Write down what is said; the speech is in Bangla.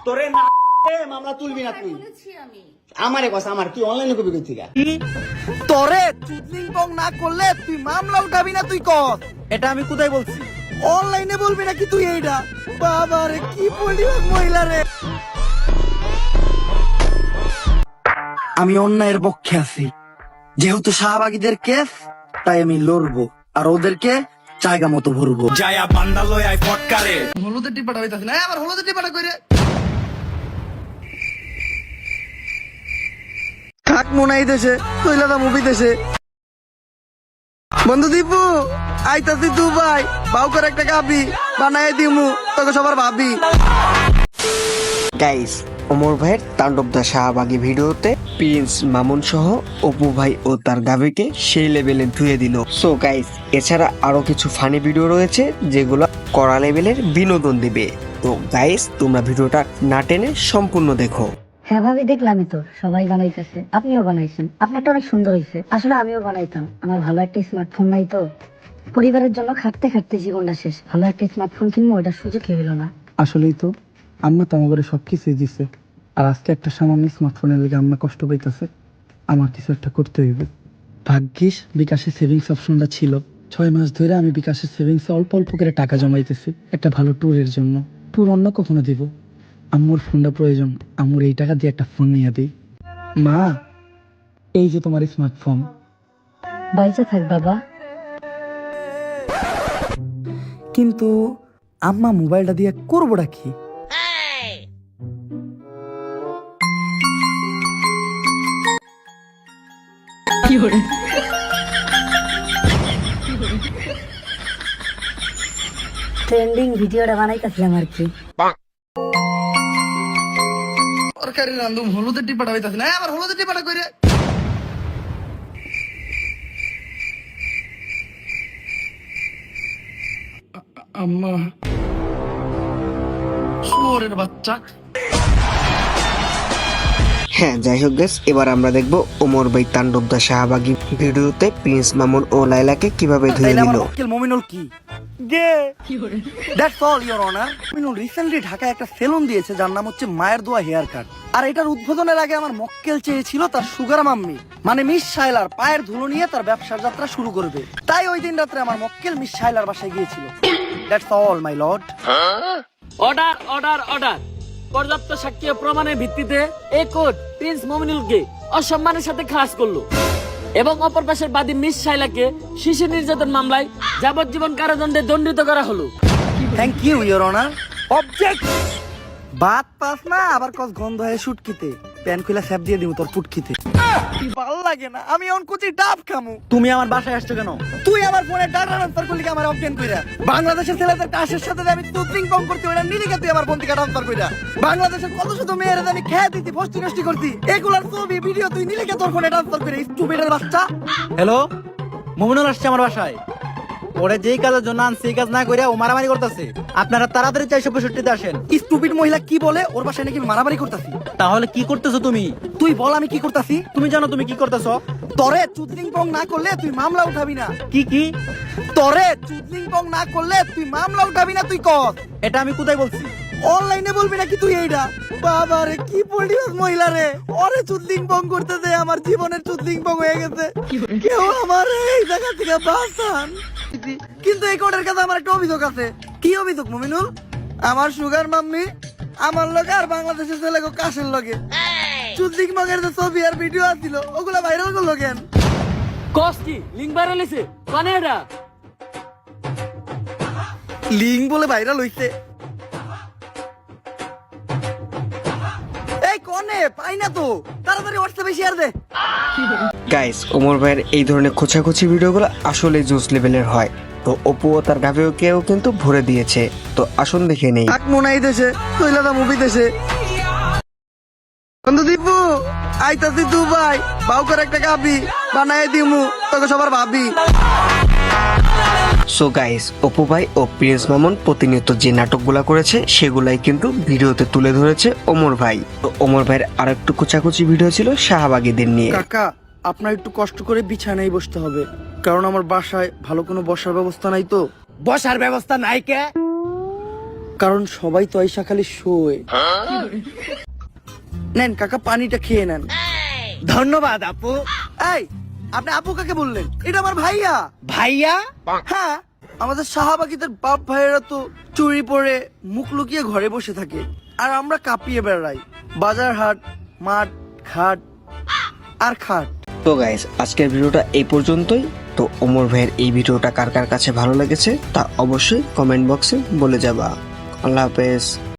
তোরে না মামলা তুলবি না তুই। আমারে কথা আমার কি অনলাইনে কবি কই থেকে তোরে চুদলিং বং না করলে তুই মামলা উঠাবি না তুই কর। এটা আমি কোথায় বলছি? অনলাইনে বলবি নাকি তুই এইটা? বাবা রে কি পরিবার মহিলা রে। আমি অন্যায়ের পক্ষে আছি, যেহেতু শাহবাগীদের কেস তাই আমি লড়বো আর ওদেরকে জায়গা মতো ভরবো। জায়া বান্দা লয় আই ফটকারে হলুদের টিপাটা হইতাছে না, আবার হলুদের টিপাটা কইরে থাক মনাই দেশে তৈলাদা মুভি দেশে। বন্ধু দীপু আইতাছি দুবাই, বাউ করে একটা গাবি বানাই দিমু তোকে সবার ভাবি। গাইস, ওমর ভাইয়ের তাণ্ডব দা শাহবাগী ভিডিওতে প্রিন্স মামুন সহ অপু ভাই ও তার গাবিকে সেই লেভেলে ধুয়ে দিল। সো গাইস, এছাড়া আরো কিছু ফানি ভিডিও রয়েছে যেগুলো কড়া লেভেলের বিনোদন দিবে। তো গাইস, তোমরা ভিডিওটা না টেনে সম্পূর্ণ দেখো। হ্যাঁ ভাবি, দেখলামই তো সবাই বানাইতেছে, আপনিও বানাইছেন, আপনারটা অনেক সুন্দর হয়েছে। আসলে আমিও বানাইতাম, আমার ভালো একটা স্মার্টফোন নাই তো, পরিবারের জন্য খাটতে খাটতে জীবনটা শেষ। ভালো একটা স্মার্টফোন কিনবো, ওইটা সুযোগ হইল না। আসলেই তো আম্মা তো আমার সবকিছুই দিছে, আর আজকে একটা সামান্য স্মার্টফোনের লেগে আম্মা কষ্ট পাইতেছে। আমার কিছু একটা করতে হইবে। ভাগ্যিস বিকাশের সেভিংস অপশনটা ছিল। 6 মাস ধরে আমি বিকাশের সেভিংসে অল্প অল্প করে টাকা জমাইতেছি একটা ভালো ট্যুরের জন্য। ট্যুর অন্য কখনো দিব। আম্মুর ফোনটা প্রয়োজন, আম্মুর এই টাকা দিয়ে একটা ফোন নিয়ে দিই। মা, এই যে তোমার স্মার্টফোন। বাইচা থাক বাবা। কিন্তু আম্মা মোবাইলটা দিয়ে করবোটা কি? ট্রেন্ডিং ভিডিওটা বানাইতেছিলাম আর কি। তরকারি রান্ধুম হলুদের টিপাটা হইতাছে না, আবার হলুদের টিপাটা কইরে আম্মা শুয়োরের বাচ্চা। হ্যাঁ, যাই হোক গাইস, এবার আমরা দেখবো ওমর ভাই তাণ্ডব দা শাহবাগী ভিডিওতে প্রিন্স মামুন ও লাইলাকে কিভাবে ধুয়ে তাইলে আমার দিল। মক্কেল মমিনুল কি গে? That's all your honour. Mominul recently ঢাকায় একটা সেলুন দিয়েছে যার নাম হচ্ছে মায়ের দোয়া হেয়ার কাট। আর এটার উদ্বোধনের আগে আমার মক্কেল চেয়েছিল তার সুগার মাম্মি মানে মিস শাইলার পায়ের ধুলো নিয়ে তার ব্যবসার যাত্রা শুরু করবে। তাই ওই দিন রাত্রে আমার মক্কেল মিস শাইলার বাসায় গিয়েছিল। That's all my lord. Order order order. পর্যাপ্ত সাক্ষ্য প্রমাণের ভিত্তিতে এই কোর্ট প্রিন্স মমিনুলকে অসম্মানের সাথে খালাস করলো এবং অপর পাশের বাদী মিস শাইলাকে শিশু নির্যাতন মামলায় যাবজ্জীবন কারাদণ্ডে দণ্ডিত করা হলো। Thank you your honour. Object. বাত পাস না আবার কস গন্ধ হয় শুটকিতে, প্যান খুলে স্যাপ দিয়ে দিমু তোর পুটকিতে। ভাল লাগে না, আমি অন কুচি ডাব খামু। তুমি আমার বাসায় আসছো কেন? তুই আমার ফোনে ডাটা ট্রান্সফার করলি কি আমার অজ্ঞান কইরা? বাংলাদেশের ছেলেদের কাশের সাথে আমি তুতিং কম করতে ওটা নিলিকে তুই আমার ফোন থেকে ট্রান্সফার কইরা। বাংলাদেশের কত শত মেয়ের আমি খেয়ে দিতি ফষ্টি নষ্টি করতি, এগুলার ছবি ভিডিও তুই নিলিকে তোর ফোনে ট্রান্সফার করে স্টুপিডের বাচ্চা। হ্যালো, মমিনুল আসছে আমার বাসায়। ওরে যেই কাজের জন্য আনছি সেই কাজ না করে ও মারামারি করতেছে। আপনারা তাড়াতাড়ি 465 আসেন। স্টুপিড মহিলা কি বলে ওর বাসায় নাকি মারামারি করতাছি? তাহলে কি করতেছো তুমি? তুই বল আমি কি করতাছি? তুমি জানো তুমি কি করতেছো? তরে চুদলিং পং না করলে তুই মামলা উঠাবি না। কি কি? তরে চুদলিং পং না করলে তুই মামলা উঠাবি না তুই কর। এটা আমি কোথায় বলছি? অনলাইনে বলবি নাকি তুই এইটা? বাবা রে কি পরিবার মহিলা রে। ওরে চুদলিং পং করতে দে, আমার জীবনের চুদলিং পং হয়ে গেছে। কেউ আমার এই জায়গা থেকে বাঁচান। কিন্তু এই কোর্টের কাছে আমার একটা অভিযোগ আছে। কি অভিযোগ মমিনুল? আমার সুগার মাম্মি আমার লগে আর বাংলাদেশের ছেলে কাশের লগে চুদলিং পংয়ের যে ছবি আর ভিডিও আছিল ওগুলা ভাইরাল করলো কেন? কস কি লিঙ্ক ভাইরাল হইছে? কানে এটা লিঙ্ক বলে ভাইরাল হইছে? এই কোনে পাই না তো, তাড়াতাড়ি হোয়াটসঅ্যাপে শেয়ার দে। গাইস, ওমর ভাইয়ের এই ধরনের খোঁচাখুচি ভিডিওগুলো আসলে জোস লেভেলের হয়। তো অপু ও তার গাবিকেও কিন্তু ভরে দিয়েছে। তো আসুন দেখে নেই। আক মনাই দেশে তৈলাদা মুভি দেশে। বন্ধু দীপু আইতাছি দুবাই, বাউ করে একটা গাবি বানাই দিমু তোকে সবার ভাবি। সো গাইস, অপু ভাই ও প্রিন্স মামুন প্রতিনিয়ত যে নাটকগুলা করেছে সেগুলাই কিন্তু ভিডিওতে তুলে ধরেছে ওমর ভাই। তো ওমর ভাইয়ের আর একটু কুচাকুচি ভিডিও ছিল শাহবাগীদের নিয়ে। কাকা, আপনার একটু কষ্ট করে বিছানায় বসতে হবে, কারণ আমার বাসায় ভালো কোনো বসার ব্যবস্থা নাই তো। বসার ব্যবস্থা নাই কে? কারণ সবাই তো আইসা খালি শোয়। নেন কাকা, পানিটা খেয়ে নেন। ধন্যবাদ আপু। এই, আপনি আপু কাকে বললেন? এটা আমার ভাইয়া। ভাইয়া? হ্যাঁ, আমাদের শাহবাগীদের বাপ ভাইয়েরা তো চুরি পরে মুখ লুকিয়ে ঘরে বসে থাকে, আর আমরা কাঁপিয়ে বেড়াই বাজার হাট, মাঠ, ঘাট আর খাট। তো গাইস, আজকের ভিডিওটা এই পর্যন্তই। তো ওমর ভাইয়ের এই ভিডিওটা কার কার কাছে ভালো লেগেছে তা অবশ্যই কমেন্ট বক্সে বলে যাবা। আল্লাহ হাফেজ।